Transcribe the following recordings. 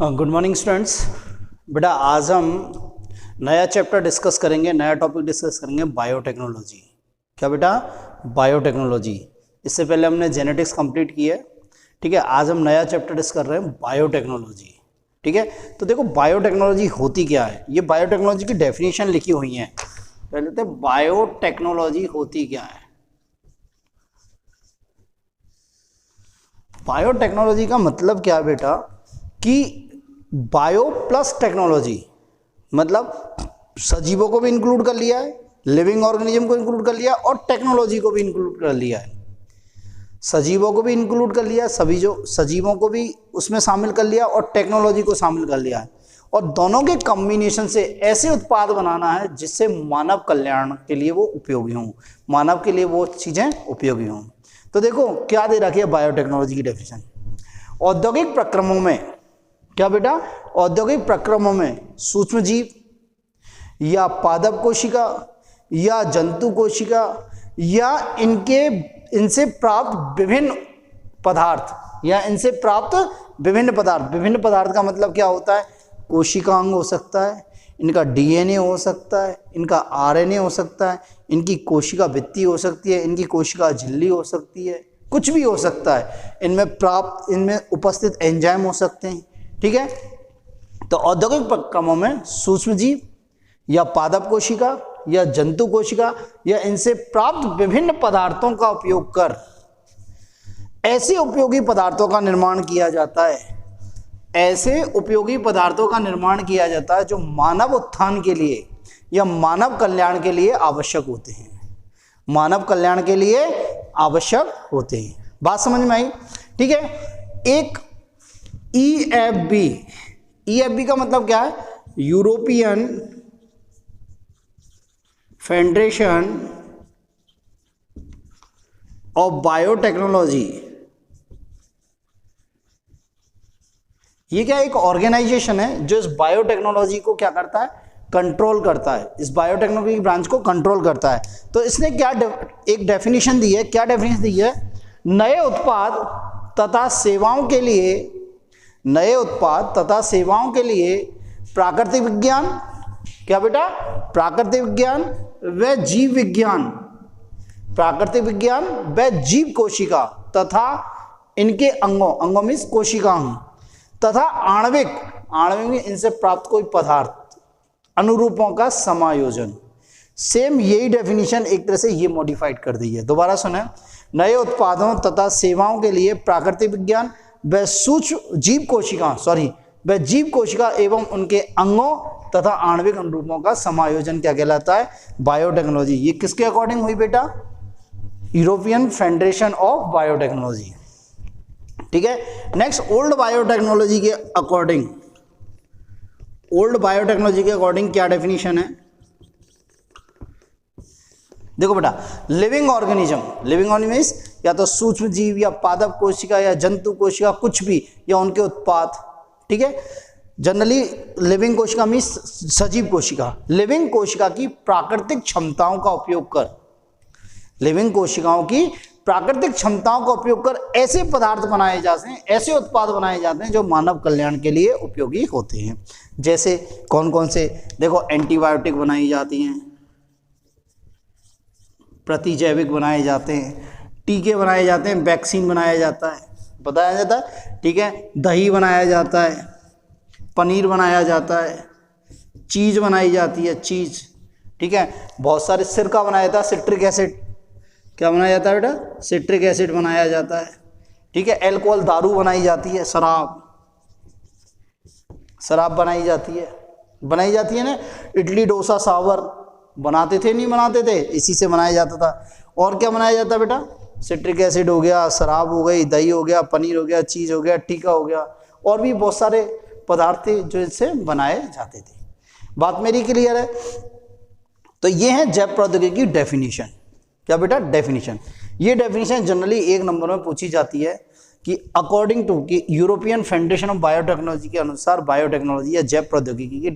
Good morning students. बेटा आज हम नया चैप्टर डिस्कस करेंगे, नया टॉपिक डिस्कस करेंगे बायोटेक्नोलॉजी। क्या बेटा? बायोटेक्नोलॉजी। इससे पहले हमने जेनेटिक्स कंप्लीट की है, ठीक है। आज हम नया चैप्टर डिस्कस कर रहे हैं बायोटेक्नोलॉजी, ठीक है। तो देखो बायोटेक्नोलॉजी होती क्या है, ये बायोटेक्नोलॉजी की डेफिनेशन लिखी हुई है। पहले तो बायोटेक्नोलॉजी होती क्या है। बायोटेक्नोलॉजी का मतलब क्या है बेटा कि बायो प्लस टेक्नोलॉजी, मतलब सजीवों को भी इंक्लूड कर लिया है, लिविंग ऑर्गेनिज्म को इंक्लूड कर लिया और टेक्नोलॉजी को भी इंक्लूड कर लिया है। सजीवों को भी इंक्लूड कर लिया, सभी जो सजीवों को भी उसमें शामिल कर लिया और टेक्नोलॉजी को शामिल कर लिया है। और दोनों के कॉम्बिनेशन से ऐसे उत्पाद बनाना है जिससे मानव कल्याण के लिए वो उपयोगी हों, मानव के लिए वो चीज़ें उपयोगी हों। तो देखो क्या दे रखी है बायोटेक्नोलॉजी की डेफिनेशन। औद्योगिक प्रक्रमों में, क्या बेटा? औद्योगिक प्रक्रमों में सूक्ष्म जीव या पादप कोशिका या जंतु कोशिका या इनसे प्राप्त विभिन्न पदार्थ या इनसे प्राप्त विभिन्न पदार्थ। विभिन्न पदार्थ का मतलब क्या होता है? कोशिकांग हो सकता है, इनका डीएनए हो सकता है, इनका आरएनए हो सकता है, इनकी कोशिका भित्ति हो सकती है, इनकी कोशिका झिल्ली हो सकती है, कुछ भी हो सकता है। इनमें उपस्थित एंजाइम हो सकते हैं, ठीक है। तो औद्योगिक प्रक्रमों में सूक्ष्म जीव या पादप कोशिका या जंतु कोशिका या इनसे प्राप्त विभिन्न पदार्थों का उपयोग कर ऐसे उपयोगी पदार्थों का निर्माण किया जाता है, ऐसे उपयोगी पदार्थों का निर्माण किया जाता है जो मानव उत्थान के लिए या मानव कल्याण के लिए आवश्यक होते हैं, मानव कल्याण के लिए आवश्यक होते हैं। बात समझ में आई? ठीक है। एक EFB का मतलब क्या है? European federation of biotechnology. ये क्या एक ऑर्गेनाइजेशन है जो इस बायोटेक्नोलॉजी को क्या करता है? कंट्रोल करता है, इस बायोटेक्नोलॉजी ब्रांच को कंट्रोल करता है। तो इसने क्या एक डेफिनेशन दी है, क्या डेफिनेशन दी है? नए उत्पाद तथा सेवाओं के लिए, नए उत्पाद तथा सेवाओं के लिए प्राकृतिक विज्ञान, क्या बेटा? प्राकृतिक विज्ञान व जीव विज्ञान, प्राकृतिक विज्ञान व जीव कोशिका तथा इनके अंगों मीन्स कोशिकाओं तथा आणविक में इनसे प्राप्त कोई पदार्थ अनुरूपों का समायोजन। सेम यही डेफिनेशन एक तरह से ये मॉडिफाइड कर दी है। दोबारा सुने, नए उत्पादों तथा सेवाओं के लिए प्राकृतिक विज्ञान व सूक्ष्म जीव कोशिका एवं उनके अंगों तथा आणविक अनुरूपों का समायोजन क्या कहलाता है? बायोटेक्नोलॉजी। ये किसके अकॉर्डिंग हुई बेटा? यूरोपियन फेडरेशन ऑफ बायोटेक्नोलॉजी, ठीक है। नेक्स्ट, ओल्ड बायोटेक्नोलॉजी के अकॉर्डिंग, क्या डेफिनेशन है? देखो बेटा, लिविंग ऑर्गेनिज्म या तो सूक्ष्म जीव या पादप कोशिका या जंतु कोशिका, कुछ भी, या उनके उत्पाद, ठीक है। जनरली लिविंग कोशिका मीन्स सजीव कोशिका। लिविंग कोशिका की प्राकृतिक क्षमताओं का उपयोग कर, लिविंग कोशिकाओं की प्राकृतिक क्षमताओं का उपयोग कर ऐसे पदार्थ बनाए जाते हैं, ऐसे उत्पाद बनाए जाते हैं जो मानव कल्याण के लिए उपयोगी होते हैं। जैसे कौन कौन से? देखो, एंटीबायोटिक बनाई जाती हैं, प्रतिजैविक बनाए जाते हैं, टीके बनाए जाते हैं, वैक्सीन बनाया जाता है, बताया जाता है, ठीक है। दही बनाया जाता है, पनीर बनाया जाता है, चीज़ बनाई जाती है, चीज़, ठीक है। बहुत सारे सिरका बनाया जाता है, सिट्रिक एसिड, क्या बनाया जाता है बेटा? सिट्रिक एसिड बनाया जाता है, ठीक है। अल्कोहल, दारू बनाई जाती है, शराब बनाई जाती है ना। इडली, डोसा, सांभर बनाते थे, नहीं बनाते थे? इसी से बनाया जाता था। और क्या बनाया जाता है बेटा? सिट्रिक एसिड हो गया, शराब हो गई, दही हो गया, पनीर हो गया, चीज़ हो गया, टीका हो गया, और भी बहुत सारे पदार्थ थे जो इससे बनाए जाते थे। बात मेरी क्लियर है? तो ये है जैव प्रौद्योगिकी की डेफिनेशन। क्या बेटा? डेफिनेशन। ये डेफिनेशन जनरली 1 नंबर में पूछी जाती है कि अकॉर्डिंग टू कि यूरोपियन फेडरेशन ऑफ बायोटेक्नोलॉजी के अनुसार बायोटेक्नोलॉजी या जैव प्रौद्योगिकी की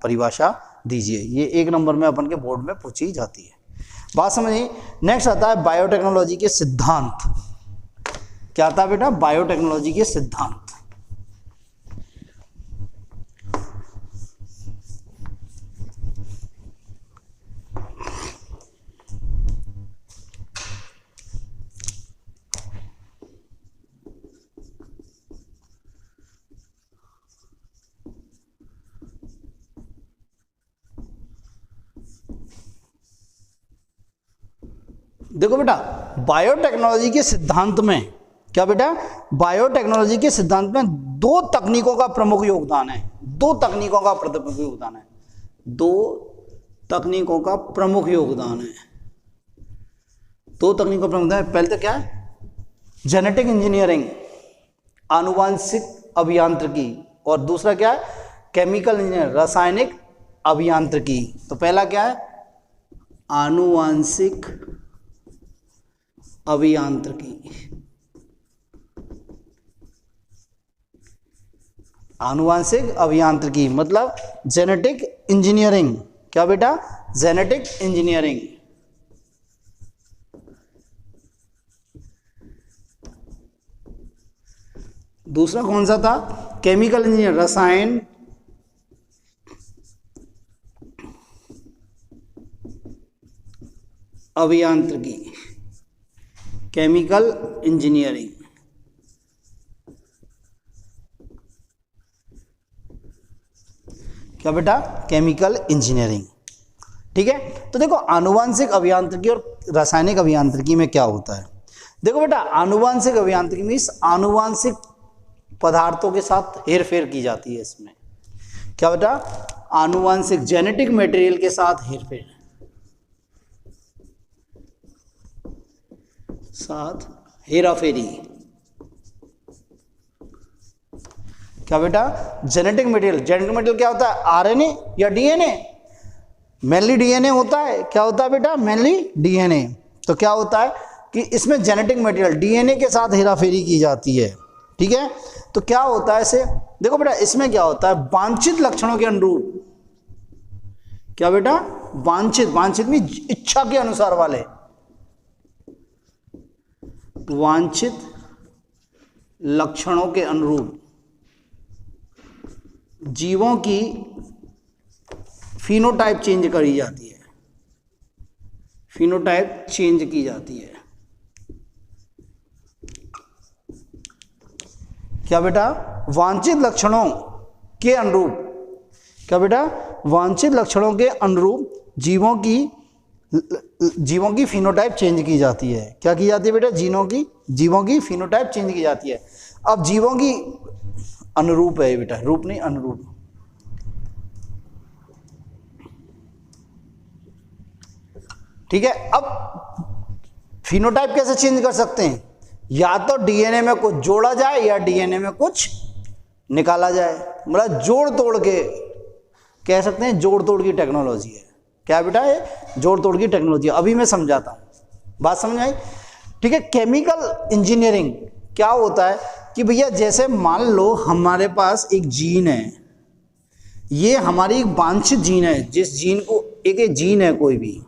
परिभाषा दीजिए। ये 1 नंबर में अपन के बोर्ड में पूछी जाती है। बात समझिए। नेक्स्ट आता है बायोटेक्नोलॉजी के सिद्धांत। क्या आता है बेटा? बायोटेक्नोलॉजी के सिद्धांत। देखो बेटा, बायोटेक्नोलॉजी के सिद्धांत में क्या बेटा, बायोटेक्नोलॉजी के सिद्धांत में दो तकनीकों का प्रमुख योगदान है, दो तकनीकों का प्रमुख योगदान है, दो तकनीकों का प्रमुख योगदान है, दो तकनीकों का प्रमुख है। पहले तो क्या है, जेनेटिक इंजीनियरिंग, आनुवांशिक अभियांत्रिकी, और दूसरा क्या है, केमिकल इंजीनियरिंग, रासायनिक अभियांत्रिकी। तो पहला क्या है, आनुवांशिक अभियांत्रिकी, आनुवांशिक अभियांत्रिकी मतलब जेनेटिक इंजीनियरिंग। क्या बेटा, जेनेटिक इंजीनियरिंग। दूसरा कौन सा था, केमिकल इंजीनियर, रसायन अभियांत्रिकी, केमिकल इंजीनियरिंग। क्या बेटा, केमिकल इंजीनियरिंग। ठीक है, तो देखो आनुवांशिक अभियांत्रिकी और रासायनिक अभियांत्रिकी में क्या होता है। देखो बेटा, आनुवांशिक अभियांत्रिकी मीन्स आनुवांशिक पदार्थों के साथ हेरफेर की जाती है इसमें। क्या बेटा, आनुवांशिक जेनेटिक मटेरियल के साथ हेरफेर, साथ हेराफेरी। क्या बेटा, जेनेटिक मटेरियल, जेनेटिक मटेरियल क्या होता है, आरएनए या डीएनए, मेनली डीएनए होता है। क्या होता है बेटा, मेनली डीएनए। तो क्या होता है कि इसमें जेनेटिक मटेरियल डीएनए के साथ हेराफेरी की जाती है। ठीक है, तो क्या होता है इसे, देखो बेटा इसमें क्या होता है, वांछित लक्षणों के अनुरूप। क्या बेटा, वांछित, वांछित में इच्छा के अनुसार वाले, वांछित लक्षणों के अनुरूप जीवों की फिनोटाइप चेंज करी जाती है, फिनोटाइप चेंज की जाती है। क्या बेटा, वांछित लक्षणों के अनुरूप। क्या बेटा, वांछित लक्षणों के अनुरूप जीवों की फिनोटाइप चेंज की जाती है। क्या की जाती है बेटा, जीवों की फिनोटाइप चेंज की जाती है। अब जीवों की अनुरूप है बेटा, रूप नहीं, अनुरूप। ठीक है, अब फिनोटाइप कैसे चेंज कर सकते हैं, या तो डीएनए में कुछ जोड़ा जाए या डीएनए में कुछ निकाला जाए, मतलब जोड़ तोड़ के कह सकते हैं, जोड़ तोड़ की टेक्नोलॉजी है। क्या बेटा, ये जोड़ तोड़ की टेक्नोलॉजी है। अभी मैं समझाता हूं, बात समझ आई। ठीक है, केमिकल इंजीनियरिंग क्या होता है कि भैया जैसे मान लो हमारे पास एक जीन है, ये हमारी एक वांछित जीन है, जिस जीन को एक जीन है कोई भी,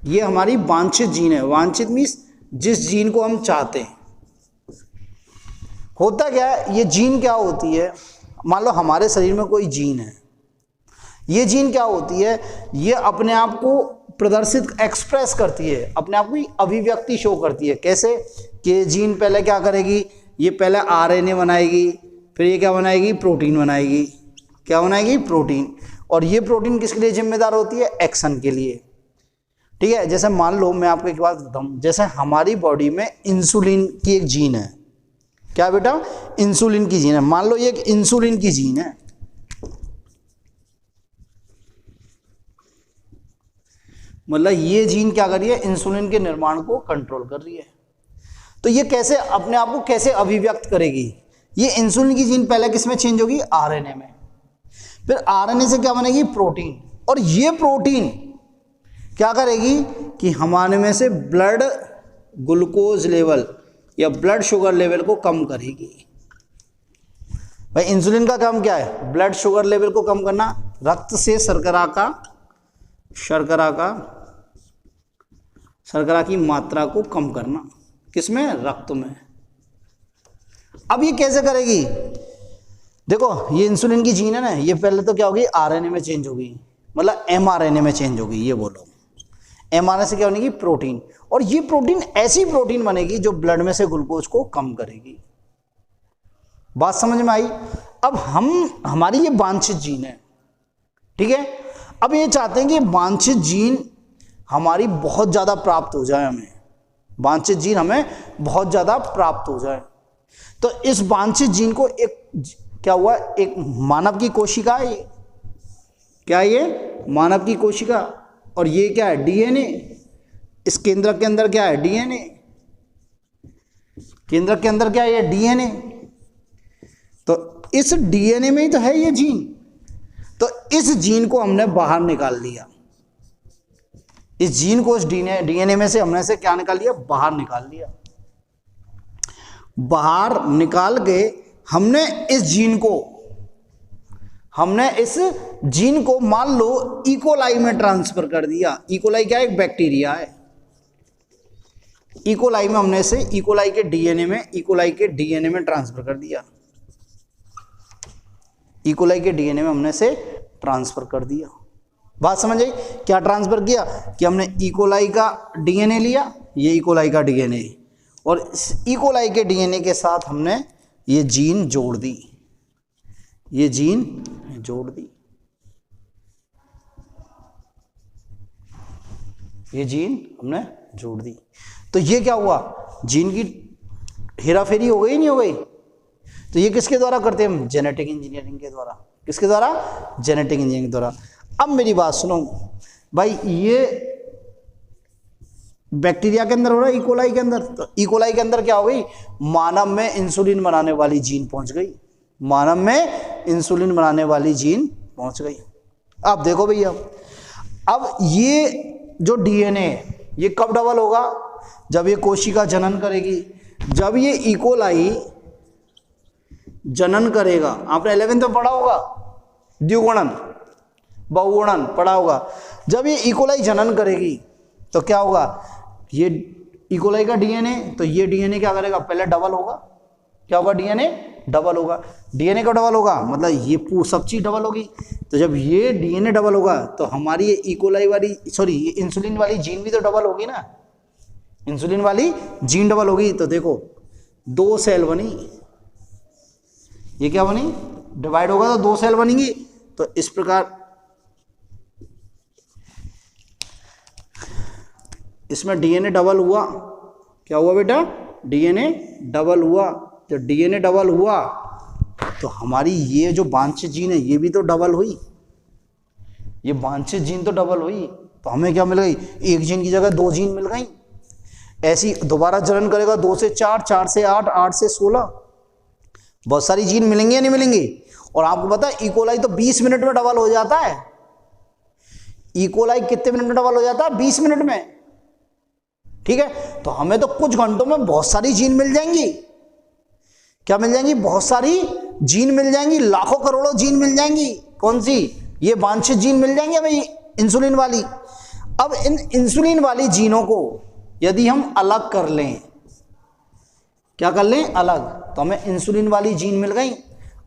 ये हमारी वांछित जीन है। वांछित मीन्स जिस जीन को हम चाहते हैं। होता क्या है, ये जीन क्या होती है, मान लो हमारे शरीर में कोई जीन है, ये जीन क्या होती है, ये अपने आप को प्रदर्शित, एक्सप्रेस करती है, अपने आप की अभिव्यक्ति शो करती है। कैसे कि जीन पहले क्या करेगी, ये पहले आरएनए बनाएगी, फिर ये क्या बनाएगी, प्रोटीन बनाएगी। क्या बनाएगी, प्रोटीन। और ये प्रोटीन किसके लिए जिम्मेदार होती है, एक्शन के लिए। ठीक है, जैसे मान लो मैं आपको एक बात बताऊं, जैसे हमारी बॉडी में इंसुलिन की एक जीन है। क्या बेटा, इंसुलिन की जीन है। मान लो ये एक इंसुलिन की जीन है, मतलब ये जीन क्या कर रही है, इंसुलिन के निर्माण को कंट्रोल कर रही है। तो ये कैसे अपने आप को कैसे अभिव्यक्त करेगी, ये इंसुलिन की जीन पहले किस में चेंज होगी, आरएनए में, फिर आरएनए से क्या बनेगी, प्रोटीन। और ये प्रोटीन क्या करेगी कि हमारे में से ब्लड ग्लूकोज लेवल या ब्लड शुगर लेवल को कम करेगी। भाई इंसुलिन का काम क्या है, ब्लड शुगर लेवल को कम करना, रक्त से शर्करा की मात्रा को कम करना, किसमें, रक्त में। अब ये कैसे करेगी, देखो ये इंसुलिन की जीन है ना, ये पहले तो क्या होगी, आरएनए में चेंज होगी, मतलब एमआरएनए में चेंज होगी। ये बोलो एमआरएनए से क्या बनेगी, प्रोटीन। और ये प्रोटीन ऐसी प्रोटीन बनेगी जो ब्लड में से ग्लूकोज को कम करेगी। बात समझ में आई। अब हमारी ये वांछित जीन है, ठीक है। अब ये चाहते हैं कि वांछित जीन हमारी बहुत ज़्यादा प्राप्त हो जाए, हमें वांछित जीन हमें बहुत ज़्यादा प्राप्त हो जाए। तो इस वांछित जीन को एक क्या हुआ, एक मानव की कोशिका है, क्या है ये, मानव की कोशिका, और ये क्या है, डीएनए। इस केंद्र के अंदर क्या है, डीएनए। केंद्र के अंदर क्या है, ये डीएनए। तो इस डीएनए में ही तो है ये जीन। तो इस जीन को हमने बाहर निकाल लिया, इस जीन को इस डीएनए में से हमने से क्या निकाल लिया, बाहर निकाल लिया। बाहर निकाल के हमने इस जीन को मान लो इकोलाई में ट्रांसफर कर दिया। इकोलाई क्या है, एक बैक्टीरिया है। इकोलाई में हमने से इकोलाई के डीएनए में ट्रांसफर कर दिया। इकोलाई के डीएनए में हमने से ट्रांसफर कर दिया। बात समझ आई, क्या ट्रांसफर किया कि हमने इकोलाई का डीएनए लिया, ये इकोलाई का डीएनए, और इस इकोलाई के डीएनए के साथ हमने ये जीन जोड़ दी, ये जीन जोड़ दी, ये जीन हमने जोड़ दी। तो ये क्या हुआ, जीन की हेराफेरी हो गई, नहीं हो गई। तो ये किसके द्वारा करते हैं हम, जेनेटिक इंजीनियरिंग के द्वारा। किसके द्वारा, जेनेटिक इंजीनियरिंग द्वारा। अब मेरी बात सुनो भाई, ये बैक्टीरिया के अंदर हो रहा है, इकोलाई के अंदर। तो इकोलाई के अंदर क्या हो गई, मानव में इंसुलिन बनाने वाली जीन पहुंच गई, मानव में इंसुलिन बनाने वाली जीन पहुंच गई। अब देखो भैया, अब ये जो डीएनए ये कब डबल होगा, जब ये कोशिका जनन करेगी। जब ये इकोलाई जनन करेगा, आपने 11th में पढ़ा होगा, द्विगुणन बहुगुणन पढ़ा होगा। जब ये इकोलाई जनन करेगी तो क्या होगा, ये इकोलाई का डीएनए, तो ये डीएनए क्या करेगा, पहले डबल होगा। क्या होगा, डीएनए डबल होगा। डीएनए का डबल होगा मतलब ये सब चीज डबल होगी। तो जब ये डीएनए डबल होगा तो हमारी ये इकोलाई वाली ये इंसुलिन वाली जीन भी तो डबल होगी ना, इंसुलिन वाली जीन डबल होगी। तो देखो 2 सेल बनी, ये क्या बनी, डिवाइड होगा तो 2 सेल बनेंगी। तो इस प्रकार इसमें डीएनए डबल हुआ। क्या हुआ बेटा, डीएनए डबल हुआ। जब डीएनए डबल हुआ तो हमारी ये जो वांछित जीन है ये भी तो डबल हुई, ये वांछित जीन तो डबल हुई। तो हमें क्या मिल गई, एक जीन की जगह 2 जीन मिल गई। ऐसी दोबारा जनन करेगा 2 से 4, 4 से 8, 8 से 16, बहुत सारी जीन मिलेंगी या नहीं मिलेंगी। और आपको पता है इकोलाई तो 20 मिनट में डबल हो जाता है। इकोलाई कितने मिनट में डबल हो जाता है, 20 मिनट में। ठीक है, तो हमें तो कुछ घंटों में बहुत सारी जीन मिल जाएंगी। क्या मिल जाएंगी, बहुत सारी जीन मिल जाएंगी, लाखों करोड़ों जीन मिल जाएंगी। कौन सी, ये वांछित जीन मिल जाएंगे भाई, इंसुलिन वाली। अब इन इंसुलिन वाली जीनों को यदि हम अलग कर लें, क्या कर लें, अलग, तो हमें इंसुलिन वाली जीन मिल गई।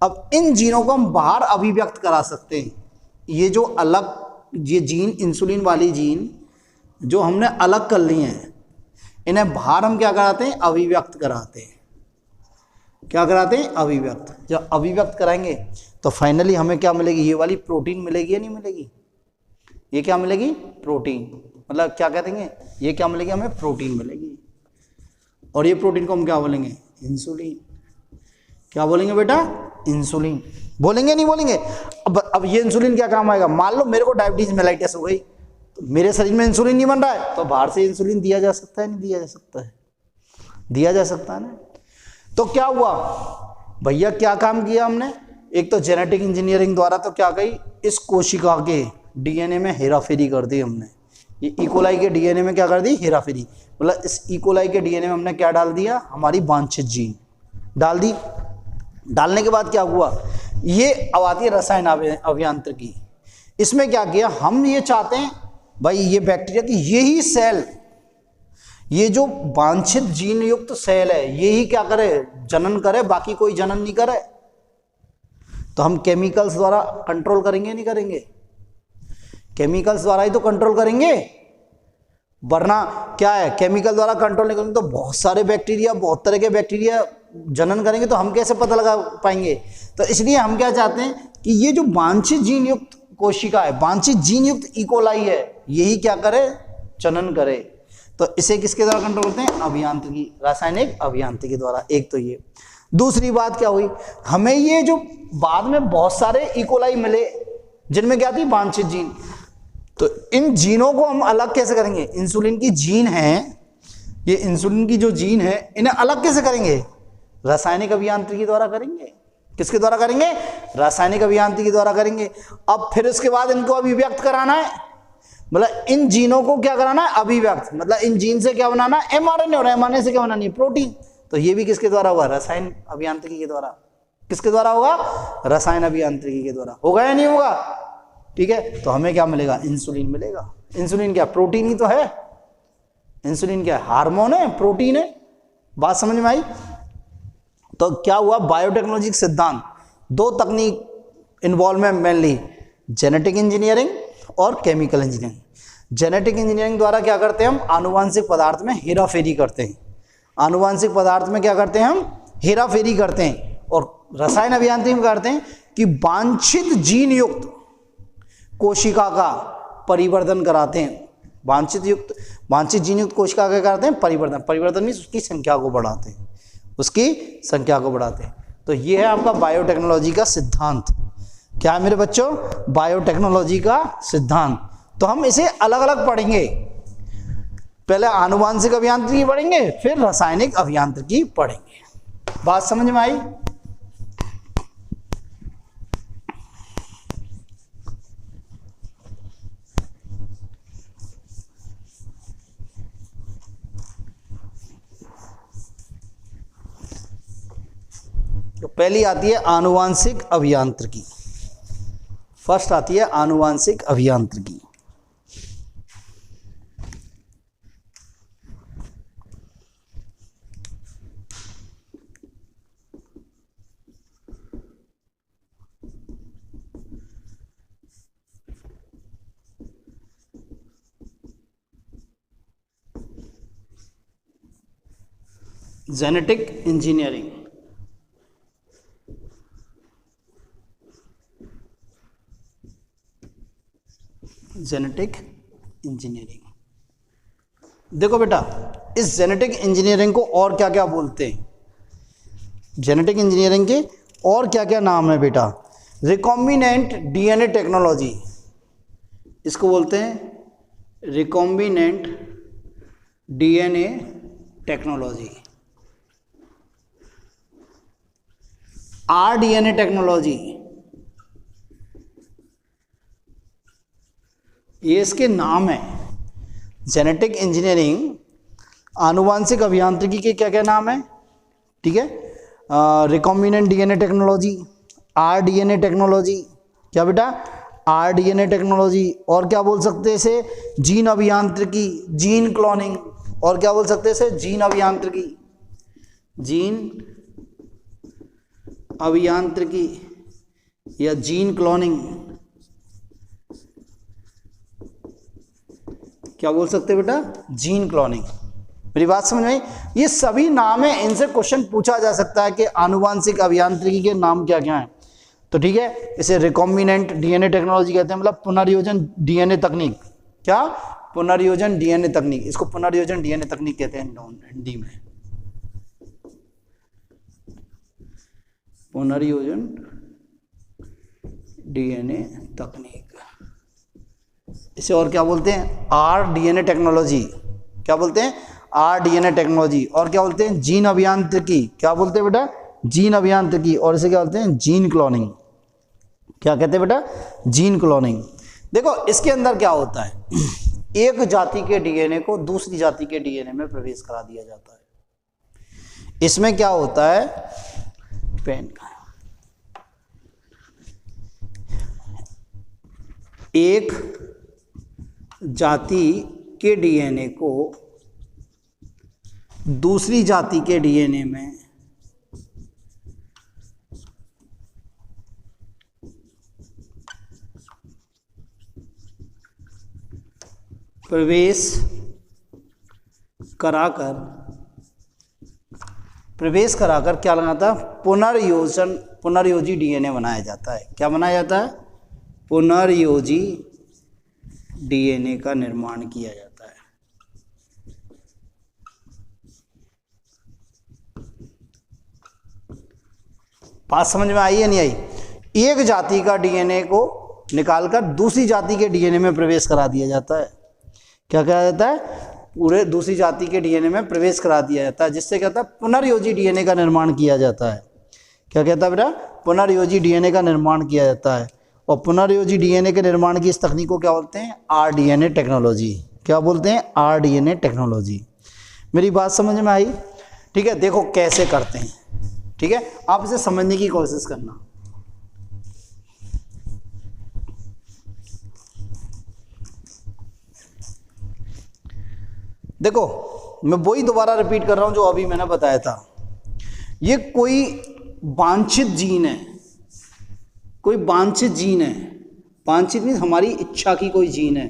अब इन जीनों को हम बाहर अभिव्यक्त करा सकते हैं। ये जो अलग, ये जीन, इंसुलिन वाली जीन जो हमने अलग कर ली हैं, इन्हें बाहर हम क्या कराते हैं, अभिव्यक्त कराते हैं। क्या कराते हैं, अभिव्यक्त। जब अभिव्यक्त कराएंगे तो फाइनली हमें क्या मिलेगी, ये वाली प्रोटीन मिलेगी या नहीं मिलेगी, ये क्या मिलेगी, प्रोटीन। मतलब क्या कह देंगे, ये क्या मिलेगी, हमें प्रोटीन मिलेगी। और ये प्रोटीन को हम क्या बोलेंगे, इंसुलिन। क्या बोलेंगे बेटा, इंसुलिन बोलेंगे, नहीं बोलेंगे। अब ये इंसुलिन क्या काम आएगा, मान लो मेरे को डायबिटीज मेलाइटिस हो गई, तो मेरे शरीर में इंसुलिन नहीं बन रहा है, तो बाहर से इंसुलिन दिया जा सकता है, नहीं दिया जा सकता है, दिया जा सकता है ना। तो क्या हुआ भैया, क्या काम किया हमने, एक तो जेनेटिक इंजीनियरिंग द्वारा तो क्या कही, इस कोशिका के डीएनए में हेराफेरी कर दी हमने। ये इकोलाई के डीएनए में क्या कर दी, हेराफेरी। मतलब इस इकोलाई के डीएनए में हमने क्या डाल दिया, हमारी वांछित जीन डाल दी। डालने के बाद क्या हुआ, ये अब आती है रसायन अभियांत्रिकी। इसमें क्या किया, हम ये चाहते हैं भाई ये बैक्टीरिया की यही सेल, ये जो वांछित जीन युक्त सेल है, यही क्या करे, जनन करे, बाकी कोई जनन नहीं करे। तो हम केमिकल्स द्वारा कंट्रोल करेंगे, नहीं करेंगे, केमिकल्स द्वारा ही तो कंट्रोल करेंगे, वरना क्या है, केमिकल द्वारा कंट्रोल नहीं करेंगे तो बहुत सारे बैक्टीरिया, बहुत तरह के बैक्टीरिया जनन करेंगे, तो हम कैसे पता लगा पाएंगे। तो इसलिए हम क्या चाहते हैं कि ये जो वांछित जीन युक्त कोशिका है, वांछित जीन युक्त इकोलाई है, यही क्या करे, चनन करे, तो इसे किसके द्वारा कंट्रोल करते हैं? अभियांत्रिकी, रासायनिक अभियांत्रिकी द्वारा। एक तो ये। दूसरी बात क्या हुई, हमें ये जो बाद में बहुत सारे इकोलाई मिले जिनमें क्या थी? वांछित जीन। तो इन जीनों को हम अलग कैसे करेंगे? इंसुलिन की जीन है, ये इंसुलिन की जो जीन है इन्हें अलग कैसे करेंगे? रासायनिक अभियांत्रिकी द्वारा करेंगे। किसके द्वारा करेंगे? रासायनिक अभियांत्रिकी द्वारा करेंगे। अब फिर उसके बाद इनको अभिव्यक्त कराना है, मतलब इन जीनों को क्या कराना है? अभिव्यक्त, मतलब इन जीन से क्या बनाना है? एमआरएनए, और एमआरएनए से क्या बनानी है? प्रोटीन। तो ये भी किसके द्वारा होगा? रसायन अभियांत्रिकी के द्वारा। किसके द्वारा होगा? रसायन अभियांत्रिकी के द्वारा। होगा या नहीं होगा? ठीक है, तो हमें क्या मिलेगा? इंसुलिन मिलेगा। इंसुलिन क्या? प्रोटीन ही तो है। इंसुलिन क्या है? हार्मोन है, प्रोटीन है। बात समझ में आई? तो क्या हुआ? बायोटेक्नोलॉजी सिद्धांत, दो तकनीक इन्वॉल्व में मेनली, जेनेटिक इंजीनियरिंग और केमिकल इंजीनियरिंग। जेनेटिक इंजीनियरिंग द्वारा क्या करते हैं हम? आनुवांशिक पदार्थ में हेराफेरी करते हैं। आनुवांशिक पदार्थ में क्या करते हैं हम? हेराफेरी करते हैं। और रसायन अभियांत्रिकी में करते हैं कि वांछित जीन युक्त कोशिका का परिवर्धन कराते हैं। वांछित जीन युक्त कोशिका का कराते हैं परिवर्धन। परिवर्तन मीन्स उसकी संख्या को बढ़ाते हैं, उसकी संख्या को बढ़ाते हैं। तो ये है आपका बायोटेक्नोलॉजी का सिद्धांत। क्या है मेरे बच्चों? बायोटेक्नोलॉजी का सिद्धांत। तो हम इसे अलग अलग पढ़ेंगे, पहले आनुवांशिक अभियांत्रिकी पढ़ेंगे, फिर रासायनिक अभियांत्रिकी पढ़ेंगे। बात समझ में आई? तो पहली आती है आनुवांशिक अभियांत्रिकी। फर्स्ट आती है आनुवांशिक अभियांत्रिकी। Genetic engineering. जेनेटिक इंजीनियरिंग, देखो बेटा, इस जेनेटिक इंजीनियरिंग को और क्या क्या बोलते हैं? जेनेटिक इंजीनियरिंग के और क्या क्या नाम है बेटा? रिकॉम्बिनेंट डीएनए टेक्नोलॉजी, इसको बोलते हैं recombinant DNA technology. RDNA technology, ये इसके नाम है। जेनेटिक इंजीनियरिंग, आनुवांशिक अभियांत्रिकी के क्या क्या नाम है? ठीक है, recombinant DNA technology, rDNA technology, क्या बेटा? RDNA technology. और क्या बोल सकते हैं इसे? जीन अभियांत्रिकी, जीन क्लोनिंग। और क्या बोल सकते हैं इसे? जीन अभियांत्रिकी, जीन अभियांत्रिकी या जीन क्लोनिंग, क्या बोल सकते हैं बेटा? Gene cloning. मेरी बात समझ में आई? ये सभी नाम है, इनसे क्वेश्चन पूछा जा सकता है कि आनुवांशिक अभियांत्रिकी के नाम क्या क्या हैं। तो ठीक है, इसे रिकॉम्बिनेंट डीएनए टेक्नोलॉजी कहते हैं, मतलब पुनर्योजन डीएनए तकनीक। क्या? पुनर्योजन डीएनए तकनीक, इसको पुनर्योजन डीएनए तकनीक कहते हैं हिंदी में। पुनर्योजन डीएनए तकनीक, इसे और क्या बोलते हैं? RDNA technology. क्या बोलते हैं? RDNA technology. और क्या बोलते हैं? जीन अभियांत्रिकी। क्या बोलते हैं बेटा? जीन अभियांत्रिकी। और इसे क्या बोलते हैं? Gene cloning. क्या कहते हैं बेटा? Gene cloning. देखो इसके अंदर क्या होता है, एक जाति के डीएनए को दूसरी जाति के डीएनए में प्रवेश करा दिया जाता है। इसमें क्या होता है? पेन का एक जाति के डीएनए को दूसरी जाति के डीएनए में प्रवेश कराकर क्या लगाता है? पुनर्योजी डीएनए बनाया जाता है। क्या बनाया जाता है? पुनर्योजी डीएनए का निर्माण किया जाता है। बात समझ में आई या नहीं आई? एक जाति का डीएनए को निकालकर दूसरी जाति के डीएनए में प्रवेश करा दिया जाता है। क्या कहा जाता है? पूरे दूसरी जाति के डीएनए में प्रवेश करा दिया जाता है, जिससे क्या होता है? पुनर्योजी डीएनए का निर्माण किया जाता है। क्या कहता है बेटा? पुनर्योजी डीएनए का निर्माण किया जाता है। और पुनर्योजी डीएनए के निर्माण की इस तकनीक को क्या बोलते हैं? RDNA technology. क्या बोलते हैं? RDNA technology. मेरी बात समझ में आई? ठीक है, देखो कैसे करते हैं। ठीक है, आप इसे समझने की कोशिश करना। देखो, मैं वही दोबारा रिपीट कर रहा हूं जो अभी मैंने बताया था। ये कोई वांछित जीन है, कोई वांछित जीन है। वांछित मीन्स हमारी इच्छा की कोई जीन है,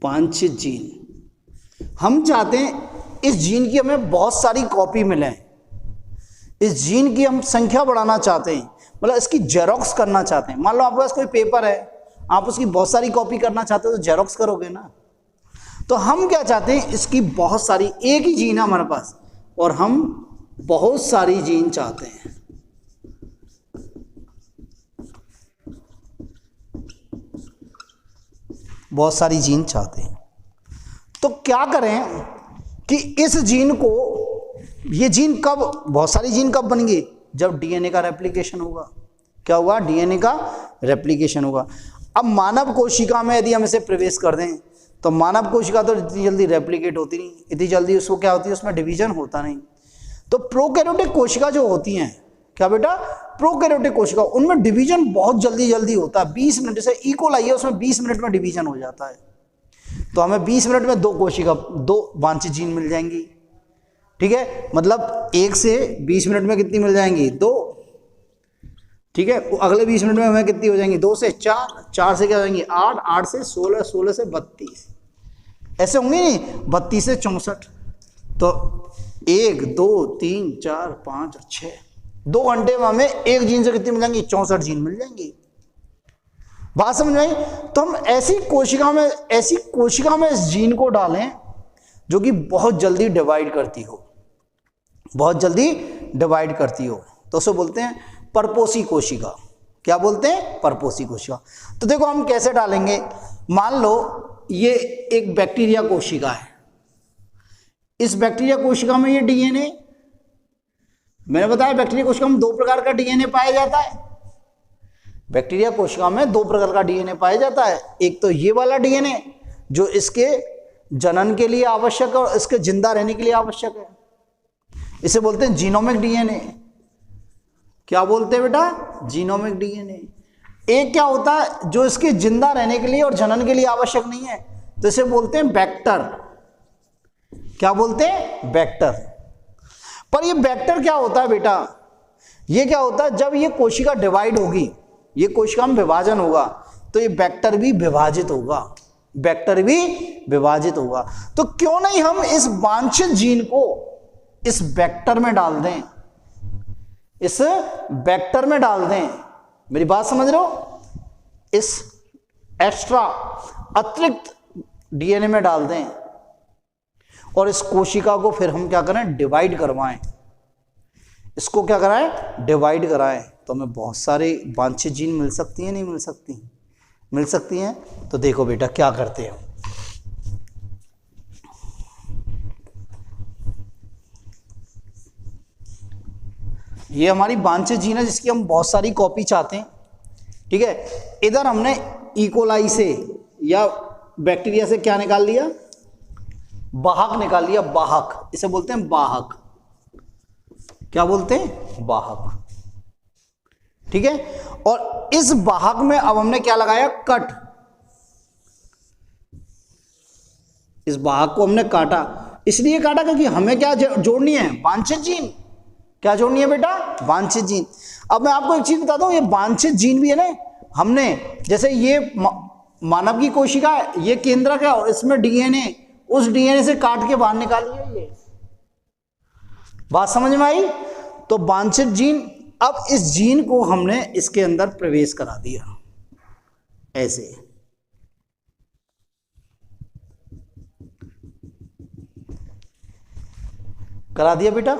वांछित जीन। हम चाहते हैं इस जीन की हमें बहुत सारी कॉपी मिले, इस जीन की हम संख्या बढ़ाना चाहते हैं, मतलब इसकी जेरोक्स करना चाहते हैं। मान लो आपके पास कोई पेपर है, आप उसकी बहुत सारी कॉपी करना चाहते हो तो जेरोक्स करोगे ना। तो हम क्या चाहते हैं? इसकी बहुत सारी, एक ही जीन है हमारे पास और हम बहुत सारी जीन चाहते हैं। बहुत सारी जीन चाहते हैं। तो क्या करें कि इस जीन को, ये जीन कब, बहुत सारी जीन कब बनेंगी? जब डीएनए का रेप्लिकेशन होगा। क्या होगा? डीएनए का रेप्लिकेशन होगा। अब मानव कोशिका में यदि हम इसे प्रवेश कर दें तो मानव कोशिका तो इतनी जल्दी रेप्लिकेट होती नहीं, इतनी जल्दी उसको क्या होती है? उसमें डिवीजन होता नहीं। तो प्रोकैरियोटिक कोशिका जो होती हैं, क्या बेटा? प्रोकैरियोटिक कोशिका, उनमें डिवीजन बहुत जल्दी जल्दी होता है। 20 मिनट, जैसे ई कोलाई है उसमें 20 मिनट में डिवीजन हो जाता है। तो हमें 20 मिनट में दो कोशिका, दो वांछित जीन मिल जाएंगी। ठीक है, मतलब 1 से 20 मिनट में कितनी मिल जाएंगी? 2। ठीक है, अगले 20 मिनट में हमें कितनी हो जाएंगी? 2 से 4, 4 से क्या हो जाएंगी? 8, 8 से 16, 16 से 32, ऐसे होंगे नहीं? 32 से 64। तो 1, 2, 3, 4, 5, 6, 2 घंटे में हमें एक जीन से कितनी मिल जाएंगी? 64 जीन मिल जाएंगी। बात समझ में आई? तो हम ऐसी कोशिका में इस जीन को डालें जो कि बहुत जल्दी डिवाइड करती हो, बहुत जल्दी डिवाइड करती हो, तो उसे बोलते हैं परपोषी कोशिका। क्या बोलते हैं? परपोषी कोशिका। तो देखो हम कैसे डालेंगे। मान लो ये एक बैक्टीरिया कोशिका है, इस बैक्टीरिया कोशिका में ये डीएनए, मैंने बताया बैक्टीरिया कोशिका में 2 प्रकार का डीएनए पाया जाता है। बैक्टीरिया कोशिका में 2 प्रकार का डीएनए पाया जाता है। एक तो ये वाला डीएनए जो इसके जनन के लिए आवश्यक है और इसके जिंदा रहने के लिए आवश्यक है, इसे बोलते हैं जीनोमिक डीएनए। क्या बोलते हैं बेटा? Genomic DNA. एक क्या होता है जो इसके जिंदा रहने के लिए और जनन के लिए आवश्यक नहीं है, तो इसे बोलते हैं वेक्टर। क्या बोलते हैं? वेक्टर। पर ये वेक्टर क्या होता है बेटा? ये क्या होता है, जब ये कोशिका डिवाइड होगी, ये कोशिका में विभाजन होगा, तो ये वेक्टर भी विभाजित होगा, वेक्टर भी विभाजित होगा। तो क्यों नहीं हम इस वांछित जीन को इस वेक्टर में डाल दें, इस वेक्टर में डाल दें। मेरी बात समझ रहे हो? इस एक्स्ट्रा अतिरिक्त डीएनए में डाल दें और इस कोशिका को फिर हम क्या करें? डिवाइड करवाएं। इसको क्या कराएं? डिवाइड कराएं। तो हमें बहुत सारे वांछित जीन मिल सकती हैं, नहीं मिल सकती? मिल सकती हैं। तो देखो बेटा क्या करते हैं। ये हमारी वांछित जीन है जिसकी हम बहुत सारी कॉपी चाहते हैं। ठीक है, इधर हमने ई कोलाई से या बैक्टीरिया से क्या निकाल लिया? वाहक निकाल लिया, वाहक। इसे बोलते हैं वाहक। क्या बोलते हैं? वाहक। ठीक है, और इस वाहक में अब हमने क्या लगाया? कट। इस वाहक को हमने काटा, इसलिए काटा क्योंकि हमें क्या जोड़नी है? वांछित जीन। क्या जोड़नी है बेटा? वांछित जीन। अब मैं आपको एक चीज बताता हूं, ये वांछित जीन भी है ना, हमने जैसे ये मानव की कोशिका है, ये केंद्रक है और इसमें डीएनए, उस डीएनए से काट के बाहर निकाली है। ये बात समझ में आई? तो वांछित जीन, अब इस जीन को हमने इसके अंदर प्रवेश करा दिया, ऐसे। करा दिया बेटा।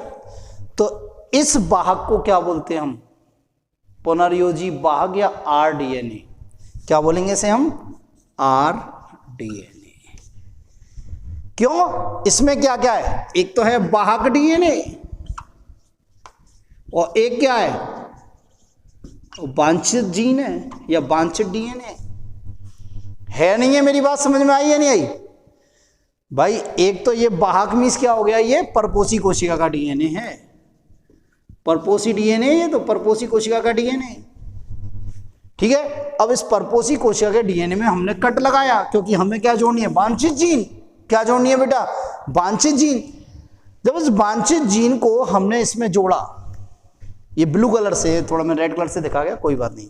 इस वाहक को क्या बोलते हैं हम? पुनर्योजी वाहक या आरडीएनए। क्या बोलेंगे इसे हम? आरडीएनए। क्यों? इसमें क्या क्या है? एक तो है वाहक डीएनए और एक क्या है? वांछित जीन है या वांछित डीएनए है। नहीं है? मेरी बात समझ में आई या नहीं आई भाई? एक तो ये वाहक मीन्स क्या हो गया? ये परपोषी कोशिका का डीएनए है। परपोषी डीएनए, ये तो परपोषी कोशिका का डीएनए, ठीक है। अब इस परपोषी कोशिका के डीएनए में हमने कट लगाया, क्योंकि हमें क्या जोड़नी है? वांछित जीन। क्या जोड़नी है बेटा? वांछित जीन। जब इस वांछित जीन को हमने इसमें जोड़ा, ये ब्लू कलर से, थोड़ा मैं रेड कलर से दिखा गया, कोई बात नहीं।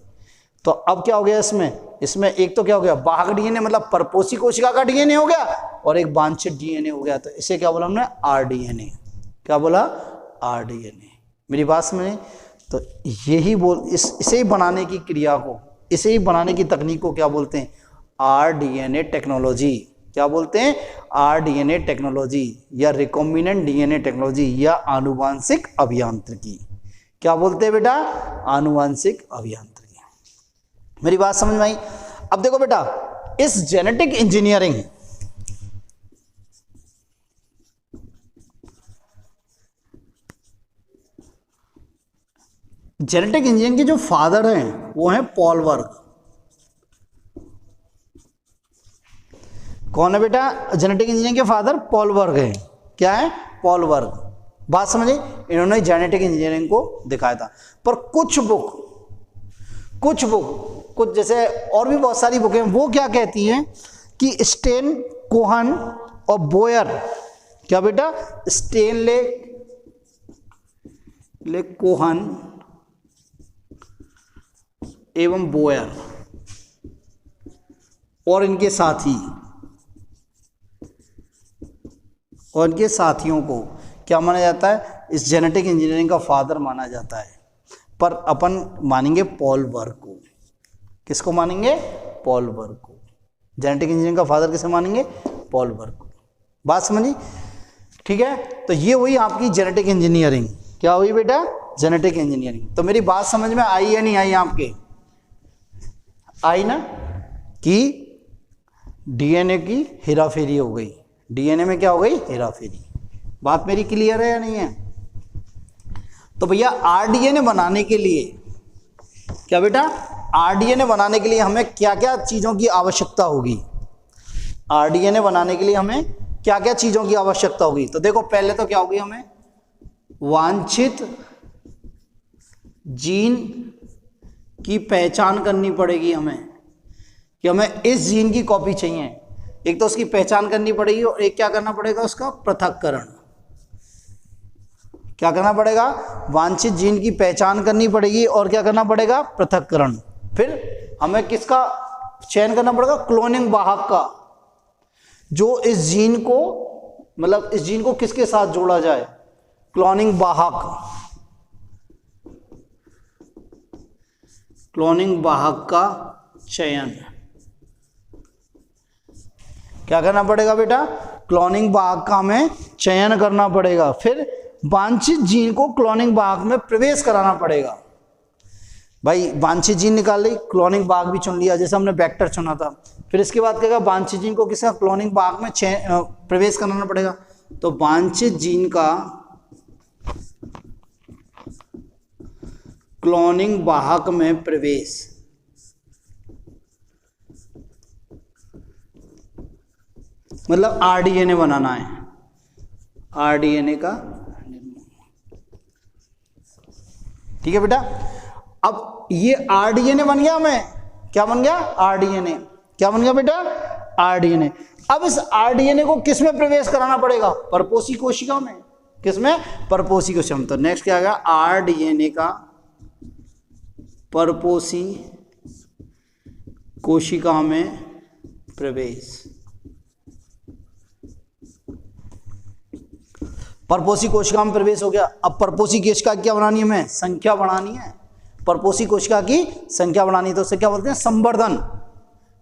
तो अब क्या हो गया इसमें एक तो क्या हो गया? वाहक डीएनए मतलब परपोषी कोशिका का डीएनए हो गया, और एक वांछित डीएनए हो गया। तो इसे क्या बोला हमने? आरडीएनए। क्या बोला? आरडीएनए। मेरी बात समझे? तो यही इसे ही बनाने की क्रिया को, इसे ही बनाने की तकनीक को क्या बोलते हैं? RDNA technology. क्या बोलते हैं? आरडीएनए टेक्नोलॉजी या रिकॉम्बिनेंट डीएनए टेक्नोलॉजी या आनुवांशिक अभियांत्रिकी। क्या बोलते हैं बेटा? आनुवांशिक अभियांत्रिकी। मेरी बात समझ में आई? अब देखो बेटा, इस जेनेटिक इंजीनियरिंग, जेनेटिक इंजीनियरिंग के जो फादर हैं वो हैं पॉल वर्ग। कौन है बेटा? जेनेटिक इंजीनियरिंग के फादर पॉल वर्ग हैं। क्या है? पॉल वर्ग। बात समझे? इन्होंने जेनेटिक इंजीनियरिंग को दिखाया था। पर कुछ जैसे और भी बहुत सारी बुकें, वो क्या कहती हैं कि स्टेन, कोहन और बोयर, क्या बेटा? स्टेनले, कोहन एवं बोयर और इनके साथियों को क्या माना जाता है? इस जेनेटिक इंजीनियरिंग का फादर माना जाता है। पर अपन मानेंगे पॉल वर्ग को। किसको मानेंगे? पॉल वर्ग को। जेनेटिक इंजीनियरिंग का फादर किसे मानेंगे? पॉल वर्ग को। बात समझी? ठीक है। तो ये हुई आपकी जेनेटिक इंजीनियरिंग। क्या हुई बेटा? Genetic engineering. तो मेरी बात समझ में आई या नहीं आई? आपके आई ना? कि डीएनए की हेराफेरी हो गई। डीएनए में क्या हो गई? हेराफेरी। बात मेरी क्लियर है या नहीं है? तो भैया आरडीएनए बनाने के लिए, क्या बेटा? आरडीएनए बनाने के लिए हमें क्या क्या चीजों की आवश्यकता होगी? आरडीएनए बनाने के लिए हमें क्या क्या चीजों की आवश्यकता होगी? तो देखो, पहले तो क्या होगी? हमें वांछित जीन की पहचान करनी पड़ेगी। हमें कि हमें इस जीन की कॉपी चाहिए। एक तो उसकी पहचान करनी पड़ेगी और एक क्या करना पड़ेगा? उसका पृथक्करण। क्या करना पड़ेगा? वांछित जीन की पहचान करनी पड़ेगी और क्या करना पड़ेगा? पृथक्करण। फिर हमें किसका चयन करना पड़ेगा? क्लोनिंग वाहक का, जो इस जीन को, मतलब इस जीन को किसके साथ जोड़ा जाए? क्लोनिंग वाहक। क्लोनिंग वाहक का चयन क्या करना पड़ेगा बेटा? क्लोनिंग वाहक का हमें चयन करना पड़ेगा। फिर वांछित जीन को क्लोनिंग वाहक में प्रवेश कराना पड़ेगा। भाई वांछित जीन निकाल ली, क्लोनिंग वाहक भी चुन लिया, जैसे हमने वेक्टर चुना था। फिर इसके बाद क्या? वांछित जीन को किसका? क्लोनिंग वाहक में प्रवेश कराना पड़ेगा। तो वांछित जीन का क्लोनिंग वाहक में प्रवेश, मतलब आरडीएनए बनाना है। आरडीएनए का, ठीक है बेटा। अब ये आरडीएनए बन गया। हमें क्या बन गया? आरडीएनए। क्या बन गया बेटा? आरडीएनए। अब इस आरडीएनए को किस में प्रवेश कराना पड़ेगा? परपोषी कोशिका में। किसमें? परपोषी कोशिका में। तो नेक्स्ट क्या आ गया? आरडीएनए का परपोषी कोशिका में प्रवेश। परपोषी कोशिका में प्रवेश हो गया। अब परपोषी कोशिका क्या बनानी है? हमें संख्या बढ़ानी है। परपोषी कोशिका की संख्या बढ़ानी है, तो उसे क्या बोलते हैं? संवर्धन।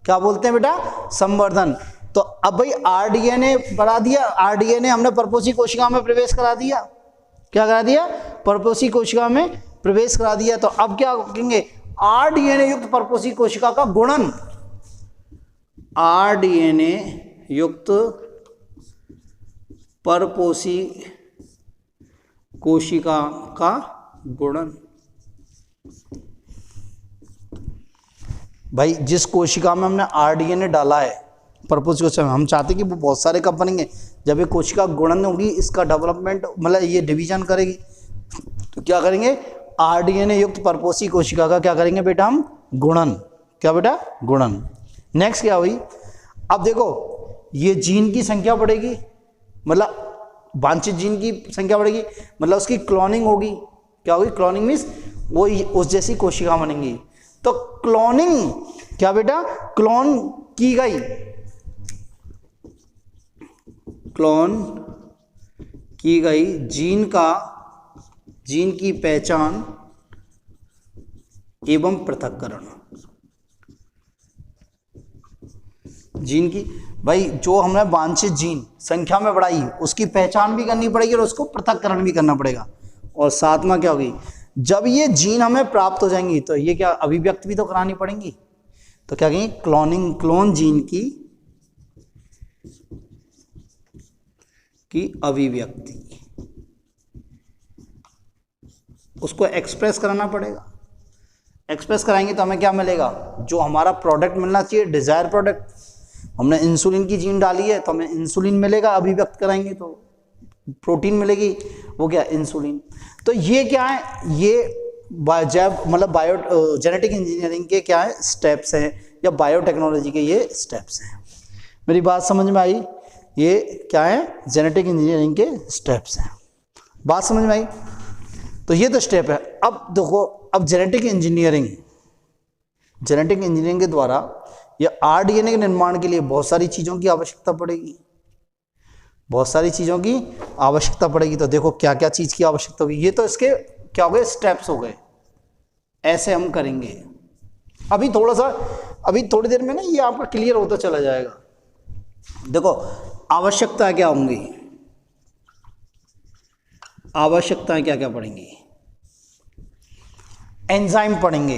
क्या बोलते हैं बेटा? संवर्धन। तो अब भाई आरडीएनए बढ़ा दिया, आरडीएनए हमने परपोषी कोशिका में प्रवेश करा दिया। क्या करा दिया? परपोषी कोशिका में प्रवेश करा दिया। तो अब क्या कहेंगे, RDNA युक्त परपोषी कोशिका का गुणन, RDNA युक्त परपोषी कोशिका का गुणन। भाई जिस कोशिका में हमने RDNA डाला है परपोषी कोशिका में, हम चाहते कि वो बहुत सारे कब बनेंगे, जब ये कोशिका गुणन होगी, इसका डेवलपमेंट मतलब ये डिवीजन करेगी, तो क्या करेंगे, RDNA युक्त परपोषी कोशिका का क्या करेंगे बेटा हम, गुणन। क्या बेटा, गुणन। नेक्स्ट क्या हुई, अब देखो ये जीन की संख्या बढ़ेगी, मतलब वांछित जीन की संख्या बढ़ेगी, मतलब उसकी क्लोनिंग होगी। क्या होगी, क्लोनिंग मीन्स वो उस जैसी कोशिका बनेंगी। तो क्लोनिंग क्या बेटा, क्लोन की गई, क्लोन की गई जीन की पहचान एवं पृथक्करण। जीन की, भाई जो हमने वांछित जीन संख्या में बढ़ाई उसकी पहचान भी करनी पड़ेगी और उसको पृथक्करण भी करना पड़ेगा। और सातवां क्या होगी, जब ये जीन हमें प्राप्त हो जाएंगी तो ये क्या अभिव्यक्ति भी तो करानी पड़ेंगी। तो क्या कहेंगे, क्लोनिंग, क्लोन जीन की अभिव्यक्ति, उसको एक्सप्रेस कराना पड़ेगा। एक्सप्रेस कराएंगे तो हमें क्या मिलेगा, जो हमारा प्रोडक्ट मिलना चाहिए, डिजायर प्रोडक्ट। हमने इंसुलिन की जीन डाली है तो हमें इंसुलिन मिलेगा, अभिव्यक्त कराएंगे तो प्रोटीन मिलेगी, वो क्या, इंसुलिन। तो ये क्या है, ये मतलब बायो जेनेटिक इंजीनियरिंग के क्या है, स्टेप्स हैं, या बायोटेक्नोलॉजी के ये स्टेप्स हैं। मेरी बात समझ में आई, ये क्या है, जेनेटिक इंजीनियरिंग के स्टेप्स हैं। बात समझ में आई, तो ये तो स्टेप है। अब देखो, अब जेनेटिक इंजीनियरिंग के द्वारा या RDNA के निर्माण के लिए बहुत सारी चीज़ों की आवश्यकता पड़ेगी, बहुत सारी चीज़ों की आवश्यकता पड़ेगी। तो देखो क्या क्या चीज़ की आवश्यकता होगी, ये तो इसके क्या हो गए, स्टेप्स हो गए, ऐसे हम करेंगे। अभी थोड़ा सा, अभी थोड़ी देर में ना ये आपका क्लियर होता चला जाएगा। देखो आवश्यकता क्या होंगी, आवश्यकताएं क्या क्या पढ़ेंगी, एंजाइम पढ़ेंगे।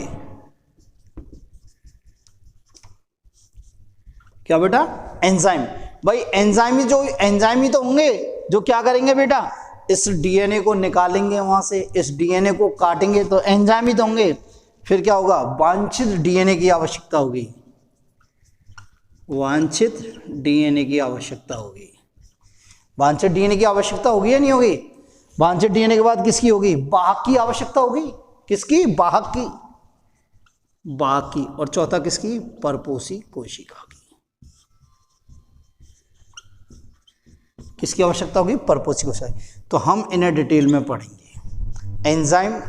क्या बेटा, एंजाइम। भाई एंजाइम ही तो होंगे जो क्या करेंगे बेटा, इस DNA को निकालेंगे वहां से, इस DNA को काटेंगे, तो एंजाइम ही तो होंगे। फिर क्या होगा, वांछित DNA की आवश्यकता होगी, वांछित DNA की आवश्यकता होगी। वांछित DNA की आवश्यकता होगी या नहीं होगी, वांछित DNA के बाद किसकी होगी, वाहक की आवश्यकता होगी। किसकी, वाहक की, वाहक की। और चौथा किसकी, परपोषी कोशिका की। किसकी आवश्यकता होगी, परपोषी कोशिका। तो हम इन्हें डिटेल में पढ़ेंगे, एंजाइम,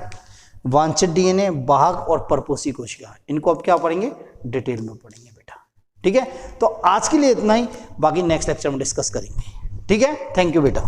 वांछित DNA, वाहक और परपोषी कोशिका। इनको अब क्या पढ़ेंगे, डिटेल में पढ़ेंगे बेटा। ठीक है, तो आज के लिए इतना ही, बाकी नेक्स्ट लेक्चर में डिस्कस करेंगे। ठीक है, थैंक यू बेटा।